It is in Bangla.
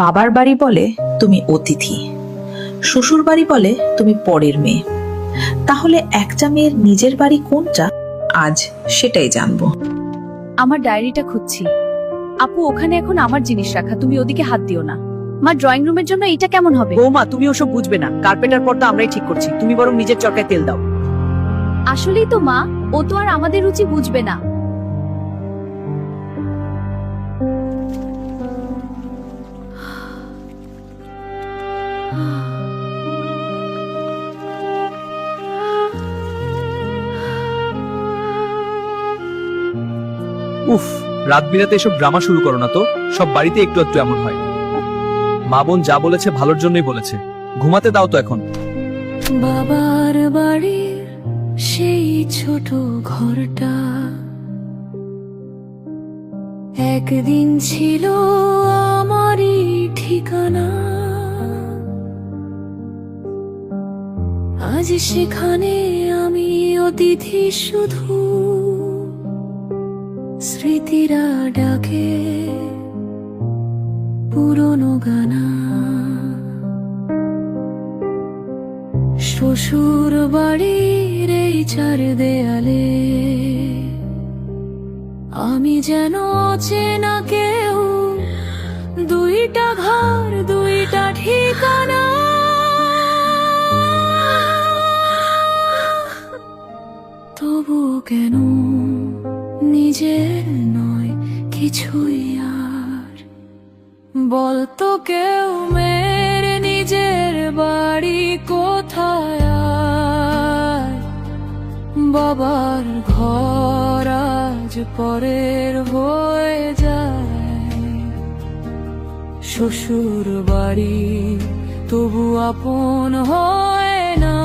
বাবার বাড়ি বলে তুমি অতিথি, শ্বশুর বাড়ি বলে তুমি পরের মেয়ে। তাহলে একটা মেয়ের নিজের বাড়ি কোনটা, আজ সেটাই জানবো। আমার ডায়েরিটা খুঁজছি। আপু, ওখানে এখন আমার জিনিস রাখা, তুমি ওদিকে হাত দিও না। মা, ড্রয়িং রুমের জন্য এটা কেমন হবে? বৌমা, তুমি ওসব বুঝবে না, কার্পেটার পর্দা আমরাই ঠিক করছি, তুমি বরং নিজের চরকায় তেল দাও। আসলেই তো মা, ও তো আর আমাদের রুচি বুঝবে না। উফ, রাত বিরাতে এসব ড্রামা শুরু করো না তো। সব বাড়িতে একটু একটু এমন হয়। মা বোন যা বলেছে ভালোর জন্যই বলেছে, ঘুমাতে দাও তো এখন। বাবার বাড়ির সেই ছোট ঘরটা একদিন ছিল আমারই ঠিকানা। আজ সেখানে আমি অতিথি শুধু, স্মৃতিরা ডাকে পুরনো গানা। শ্বশুর বাড়ির এই চার দেয়ালে আমি যেন অচেনা কেউ, দুইটা ঘর দুইটা ঠিকানা। তবু কেন নিজের নয় কিছুই আর, বলতো কেউ মেরে নিজের বাড়ি কোথায় আর। বাবার ঘর আজ পরের হয়ে যায়, শ্বশুর বাড়ি তবু আপন হয় না।